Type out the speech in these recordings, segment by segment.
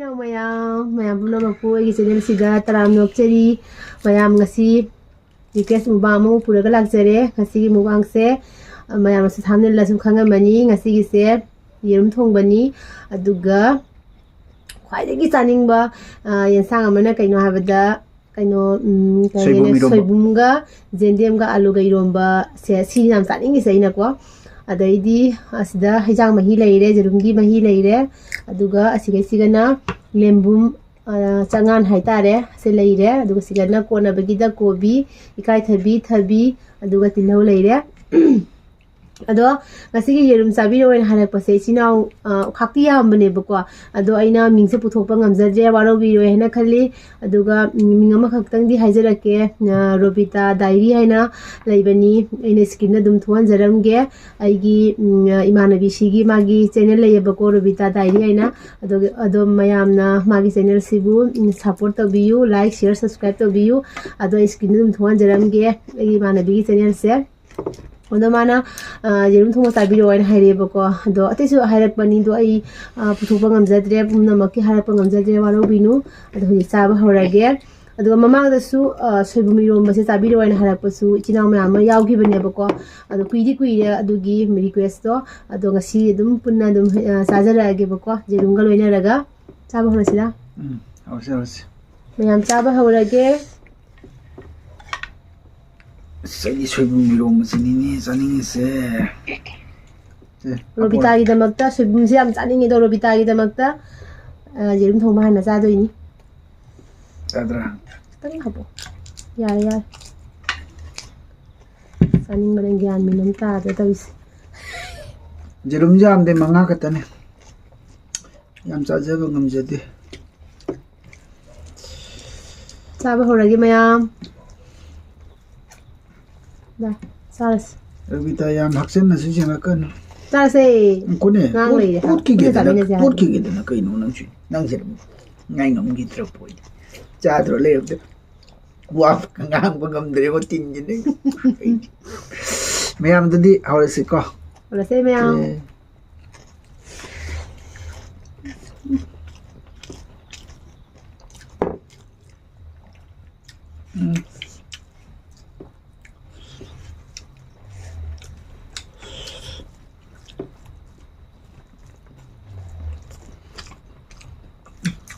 Ichina mayam puna mapu agi channel siga taram nokcheri mayam ngasi request mukbang mu pura galak jare ngasi mukbang se mayam su thamne la sum khanga mani ngasi gi se yerum thongba ni aduga khwaidei gi chaning ba yensang amana kaino habada kaino soibumga jendem ga alu ga iromba se si nam chaning gi saina ko adaidi asida hijang mahi leire jerumgi mahi leire aduga asigai sigana lembum changan haitare se leire aduga sigana kona bagida kobi ikai thabi aduga tilhau leire ado ngasigi yerum sabi roen hanak pase sinau khakti yambane bako ado aina mingse puthokpa ngamjadre waro bi roe hena khali aduga mingama khaktang di haijarake robita diary haina leibani ina skin na dum thuan jaramge aigi imanabi sigi magi channel leye bako robita diary haina ado mayamna magi channel sibu support tabiyu like share subscribe tabiyu ado skin dum thuan jaramge aigi imanabi channel se oda mana yerum thongba tabiro ain haire bako do atesu hairak bani do ai puthokpa ngamjadre pumna makki harakpa ngamjadre waro binu ado hi chaba horage ado mamang da su soibumi rom base tabiro ain harakpa su ichina ma ama yawgi bane bako ado kuire adugi request do ado ngasi dum punna dum sajarage bako yerum ga loina raga chaba horasira hausi mayam chaba horage Saya soibum yerum sini saning se. Robita gi damakta soibum se am chaning do robita gi damakta yerum thongba hana cha doini. Adra. Tang habo. Yar. Saning marang gyan minam ta da tawis. Yerum jam de manga katane. Yam chajaba ngamjade. Chaba horagi mayam. Dah, saras. Robita yam haksen na sisi nakan. Saras eh. Kone. Ngang leh. Put ki gede na kai no nang chi. Nang jer. Ngai ngam gi tra poi. Cha dro le de. Waf ngang bangam dre mo tin je ne. Mayam dadi hawrasi ko. Horasi mayam.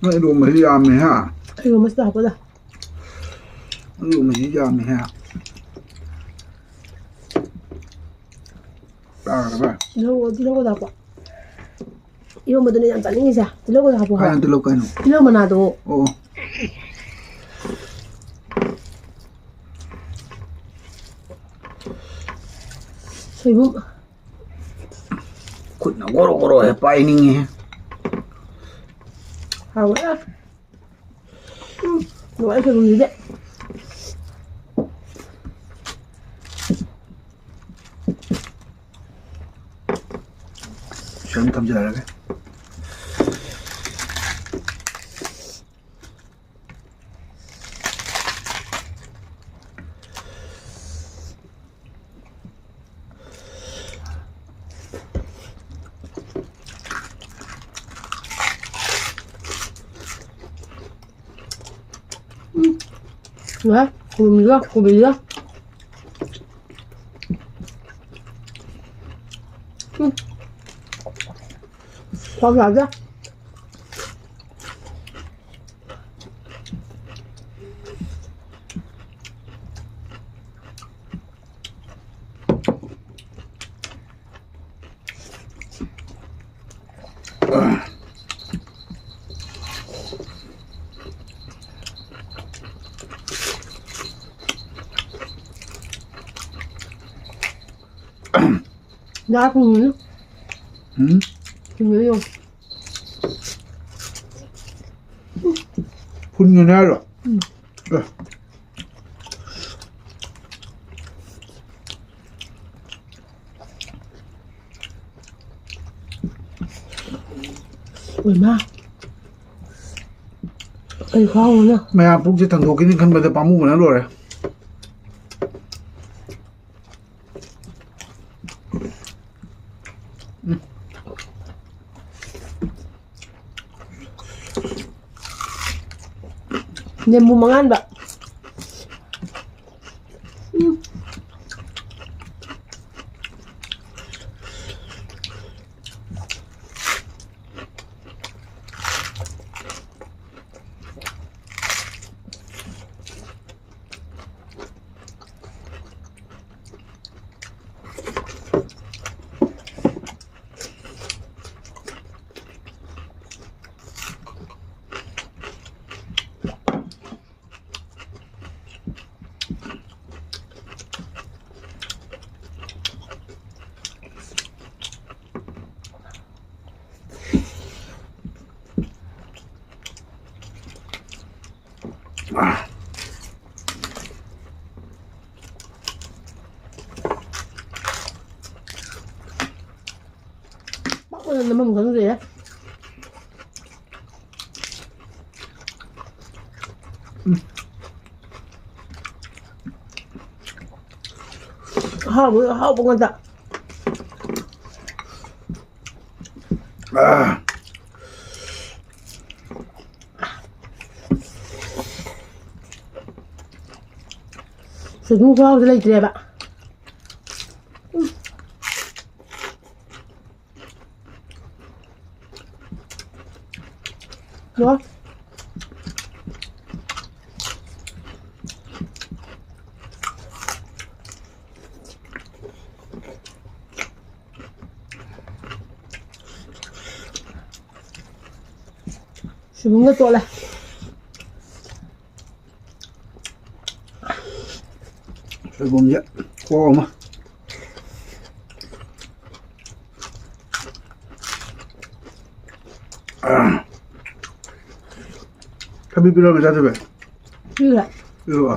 Nó đồ mà đi làm này hả? Ayo mas dah apa dah? Đồ mà đi làm này hả? Apa? Tilo dah apa? Iyo mo dun yang chaning isa. Tilo dah apa? Kaya tulog ka no? Tilo mana do? Oo. Soibum. Kut na goro eh paining eh. Hao ya. Nuai soibum ni deh. Siya tam jala lagi. Wah, kubilah. Kau saja. Đã không nhớ. Không nhớ không? Phun người nào rồi? Ui ma. Cây khó không nhá. Mày à, phúc chứ thằng đồ cái khăn bây giờ bám mù nó rồi. ꯌꯦꯝꯕꯨ ꯃꯉꯥꯟꯕ Namang ganun ya. Hao bông ta. Sử dụng phao thì lấy tiền bạn. Đó. Sử dụng cái tổ này. Sử dụng vậy, khó mà. Tapi bila kita tu ber? Iya. Iya.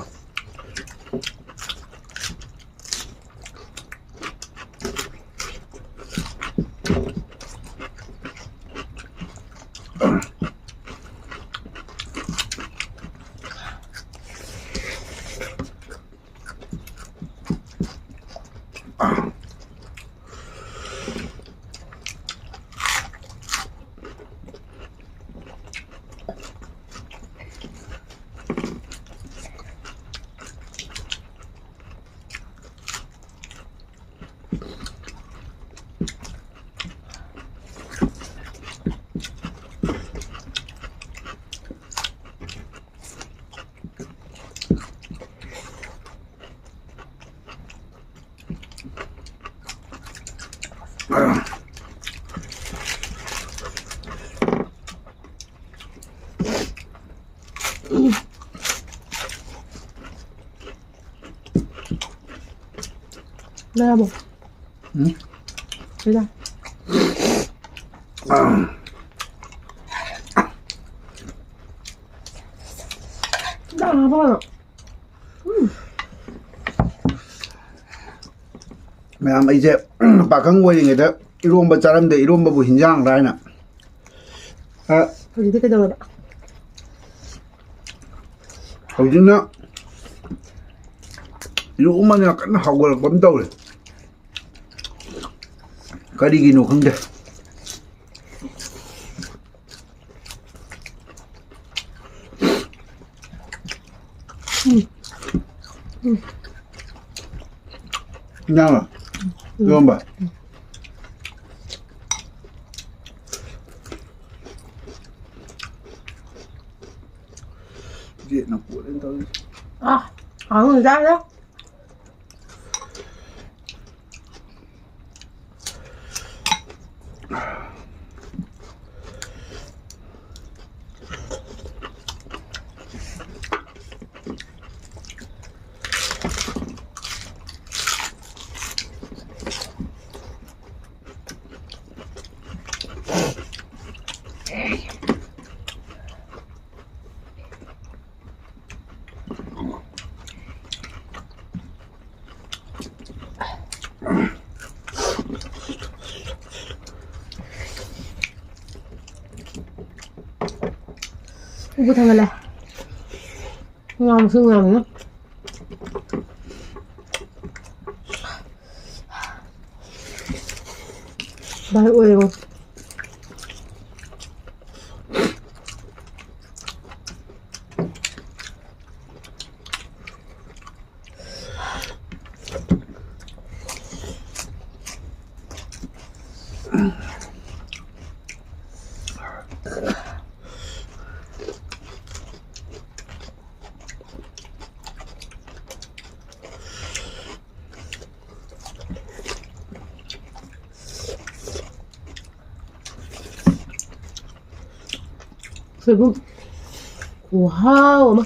Đây là bột. Đây ra. Đó là bột. Mẹ ấy dẹp bà khăng ngồi thì người ta irom bà charam de irom bà bu hinjang rai na. Thôi thì cái đâu bạn. Hầu như nó irom mà nó cắn hầu là bấm tàu rồi. Cái đi nó không được. Nhau à? Gom bà. Chuyện nó cuộn lên tôi. Người ra đó. Ubu thằng này ngon xương ngon nữa. Bài ơi luôn. 소금. 와우, 엄마.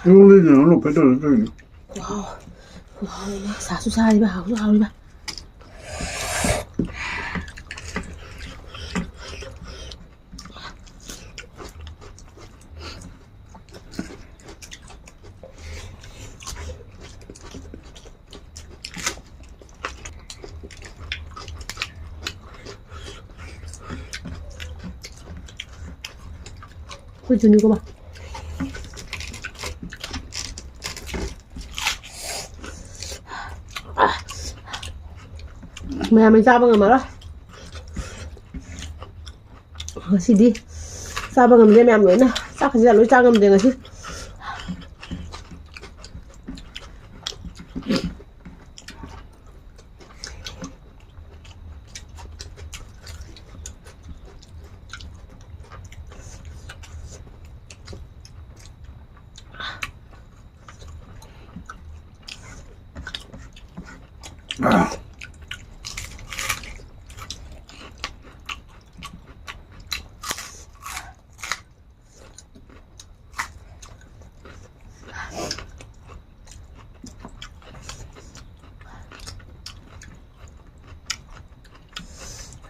이거는 배달 좀. 와우, 와우, 사수사리바, 하우사리바. 그 준 이거 봐. Mày mình sao bằng ngầm đó xí đi sao bằng ngầm đây mẹ mới nè sao phải ra lối sao ngầm đây ngà xí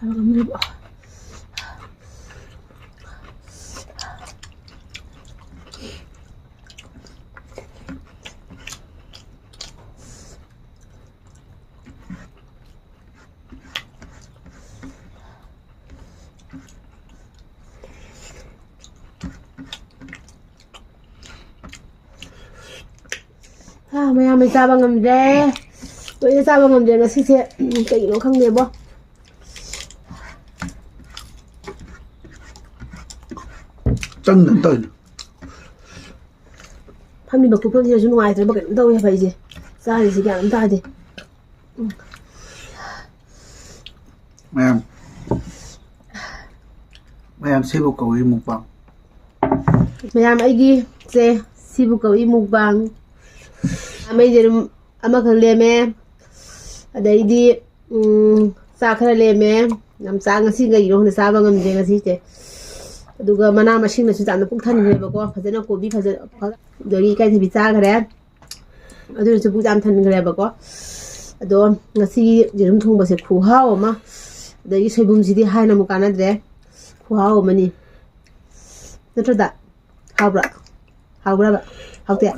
sao bằng ngầm đây bỏ mày sao bằng ngầm đây tôi sao bằng ngầm đây là xí xí cái nó không đẹp không 짱는 떠. 판미 먹고 편지해 주는 거 아이들 먹게 된다고 해봐 이제 싸리 지게 안 따지 Mày xem một cầu mukbang. mayam aigi se sibu ko i mukbang amai yerum ama khang leme adaidi sa khara leme nam sa ngasi ga yiro na sa ba ngam je ngasi te aduga mana machine na su tan puk than ne ba ko phajana ko bi phajana dori kai thi bi cha khare adu su puk jam than khare ba ko ado ngasi yerum thongba se khu haw ma dai soibum ji di hai na mu kana dre khu haw mani natra 하브라 하브라 하우테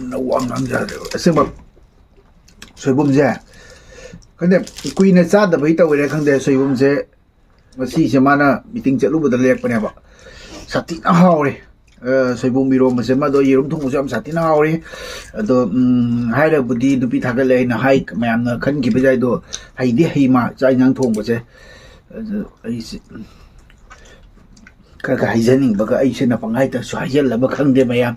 생각 소이봄제 근데 꾸이네 짜다 보이다 왜 근데 소이봄제 뭐시세 마나 미팅 zetlu부터 렉거냐 사티나 하오리 소이봄 미로 뭐세마도 yerum thong부 좀 사티나 하오리 또 하이라 부디 두피 타갈래나 하이 매암나 큰기 비자이도 하이디 하이마 짜이냥 thong부제 아이시 cái dân mình bác ấy xin là bằng hai tờ xoay dân là bác không để mày em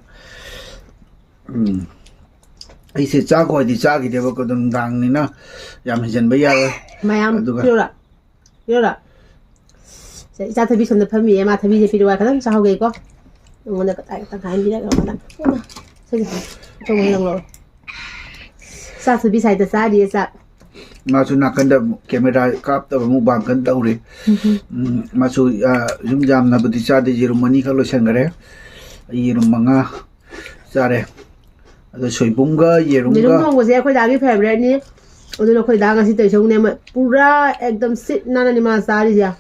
ấy sẽ cha gọi thì cha cái điều bác có đồng đảng này nó làm dân bây giờ mày em yêu là cha thay vì không được phân biệt mà thay vì thì điều cái sao cái có người ta cái tăng hai đi đấy rồi mà sao trong người rồi sao thay vì sai tờ sao đi sao masu nakanda camera kap ta mukbang kan tauri masu zum jam na budi cha de yerum mani ka lo sangare yerum manga chare ado soibum ga yerum yerum ga thong ko je khoi da gi favorite ni odu no khoi da ga si te chong ne ma pura ekdam sit na na ni ma sari ja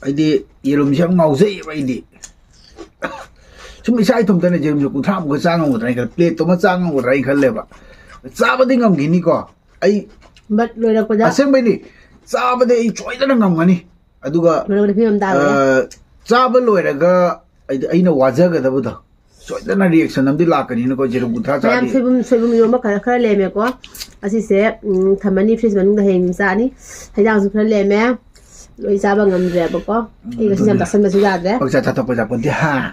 aidi yerum jam ngau zai aidi sum isai thom ta ne yerum ju ku tham ko chang ngau dai ka plate to ma chang ngau dai khal le ba cha ba ding ngam gini ko ai but lo ra ko ja asem bai ni cha ba de ai choi da ngam ngani aduga lo ra phim da cha ba loi ra ga ai na waja ga da bu da choi da na reaction am di la ka ni ko yerum ku tha cha mayam soibum yo ma khara le me ko asi se thamani freeze manung da heng sa ni haidang su khara le me loi cha ba ngam re ba ko ai ga si jam tasan ba su ja de ba cha tha to pa ja pon ti ha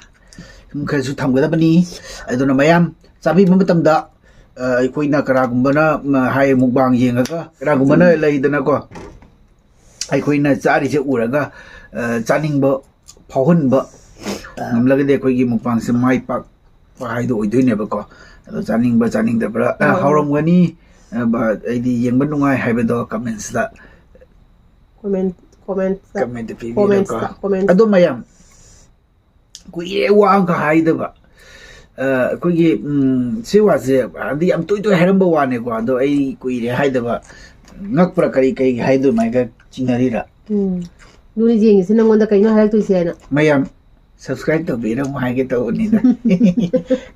kum kha su tham ga da bani adu na mayam chabi ma tam da ai na kara gumbana hai mukbang yenga kara gumbana lai dana ko ai na chari se uraga chaning ba phawhun ba ngamlaga de koi gi mukbang se mai pak pa hai do idoi ne ba ko chaning ba chaning da bra hauram gani ba ai di yeng ba nungai hai ba do comments da comment fi ko ado mayam kui wa ka hai da ba ꯑꯩꯈꯣꯏꯒꯤ ꯁꯤ ꯋꯥꯁꯦ ꯍꯥꯏꯗꯤ ꯌꯥꯝ ꯇꯣꯏ ꯇꯣꯏ ꯍꯥꯏꯔꯝꯕ ꯋꯥꯅꯦꯀꯣ ꯑꯗꯣ ꯑꯩ ꯀꯨꯏꯔꯦ ꯍꯥꯏꯗꯕ ꯉꯛꯄ꯭ꯔꯥ ꯀꯔꯤ ꯍꯥꯏꯗꯣꯏꯃꯥꯏꯒ ꯆꯤꯡꯅꯔꯤꯔꯥ ꯅꯨꯔꯤ ꯌꯦꯡꯉꯤꯁꯤ ꯅꯪꯉꯣꯟꯗ ꯀꯩꯅꯣ ꯍꯥꯏꯔꯛꯇꯣꯏꯁꯦ ꯍꯥꯏꯅ ꯃꯌꯥꯝ ꯁꯕꯁꯀ꯭ꯔꯥꯏꯕ ꯇꯧꯕꯤꯔꯝꯃꯨ ꯍꯥꯏꯒꯦ ꯇꯧꯕꯅꯤꯗ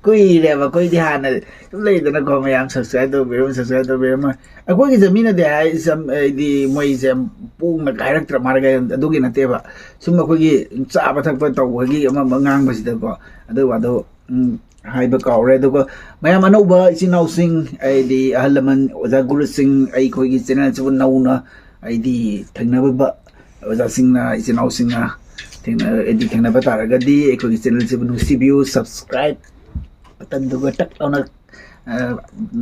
ꯀꯨꯏꯔꯦꯕ ꯑꯩꯈꯣꯏꯗꯤ ꯍꯥꯟꯅ ꯁꯨꯝ ꯂꯩꯗꯅꯀꯣ ꯃꯌꯥꯝ ꯁꯕꯁꯀ꯭ꯔꯥꯏꯕ ꯇꯧꯕꯤꯔꯝꯃꯨ ꯑꯩꯈꯣꯏꯒꯤꯁꯦ ꯃꯤꯅꯗꯤ ꯍꯥꯏꯗꯤ ꯃꯣꯏꯁꯦ ꯄꯣꯡꯅ ꯍꯥꯏꯔꯛꯇ꯭ꯔ ꯃꯥꯔꯒ ꯑꯗꯨꯒꯤ ꯅꯠꯇꯦꯕ ꯁꯨꯝ ꯑꯩꯈꯣꯏꯒꯤ ꯆꯥꯕ ꯊꯛꯄ ꯇꯧꯕꯒꯤ ꯑꯃ ꯉꯥꯡꯕꯁꯤꯗꯀꯣ ꯑꯗꯨ ꯋꯥꯗꯣ ꯍꯥꯏꯕ ꯀꯥꯎꯔꯦ ꯑꯗꯨꯒ ꯃꯌꯥꯝ ꯑꯅꯧꯕ ꯏꯆꯤꯟ ꯏꯅꯥꯎꯁꯤꯡ ꯑꯩꯗꯤ ꯑꯍꯜ ꯂꯃꯟ ꯑꯣꯖꯥ ꯒꯨꯔꯨꯁꯤꯡ ꯑꯩꯈꯣꯏꯒꯤ ꯆꯦꯅꯦꯜꯁꯤꯕꯨ ꯅꯧꯅ ꯑꯩꯗꯤ ꯊꯦꯡꯅꯕ ꯑꯣꯖꯥꯁꯤꯡꯅ ꯏꯆꯤꯟ ꯏꯅꯥꯎꯁꯤꯡꯅ ꯊꯦꯡꯅꯕ ꯇꯥꯔꯒꯗꯤ ꯑꯩꯈꯣꯏꯒꯤ ꯆꯦꯅꯦꯜꯁꯤꯕꯨ ꯅꯨꯡꯁꯤꯕꯤꯌꯨ ꯁꯕꯁꯀ꯭ꯔꯥꯏꯕ ꯕꯇꯟꯗꯨꯒ ꯇꯛ ꯂꯥꯎꯅ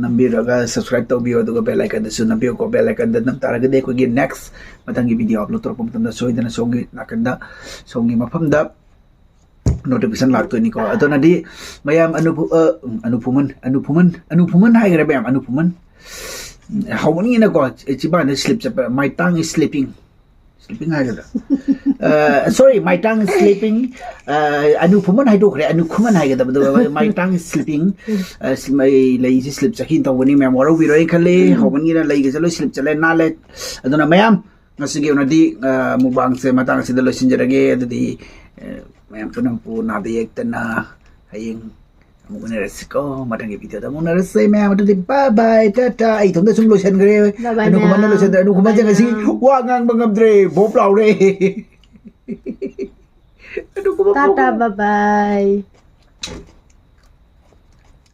ꯅꯝꯕꯤꯔꯒ ꯁꯕꯁꯀ꯭ꯔꯥꯏꯕ ꯇꯧꯕꯤꯌꯨ ꯑꯗꯨꯒ ꯕꯦꯜ ꯑꯥꯏꯀꯟꯗꯁꯨ ꯅꯝꯕꯤꯌꯨꯀꯣ ꯕꯦꯜ ꯑꯥꯏꯀꯟꯗ ꯅꯝ ꯇꯥꯔꯒꯗꯤ ꯑꯩꯈꯣꯏꯒꯤ ꯅꯦꯛꯁ ꯃꯊꯪꯒꯤ ꯚꯤꯗꯤꯑꯣ ꯑꯞꯂꯣꯗ ꯇꯧꯔꯛꯄ ꯃꯇꯝꯗ ꯁꯣꯏꯗꯅ ꯁꯣꯝꯒꯤ ꯅꯥꯀꯟꯗ ꯁꯣꯝꯒꯤ ꯃꯐꯝꯗ notification laktoini ko adona di mayam anupuman haigre bayam anupuman how many na ko chibana sleep my tongue is sleeping haigre sorry my tongue is sleeping anupuman hai dokre anukuman haigre my tongue is sleeping my lazy sleep chakin to woni mem waro biro khale how many na lai gelo sleep chale na le adona mayam ngasige onadi mukbang se matang se lo sinjarage adudi mayam punang pu na de ekna haying muna resiko matang video da muna resai mayam adu bye bye tata ai thong da sum lo sen gre anu ko man lo sen anu ko man jang si wa ngang bangam dre bo plau re anu ko tata bye bye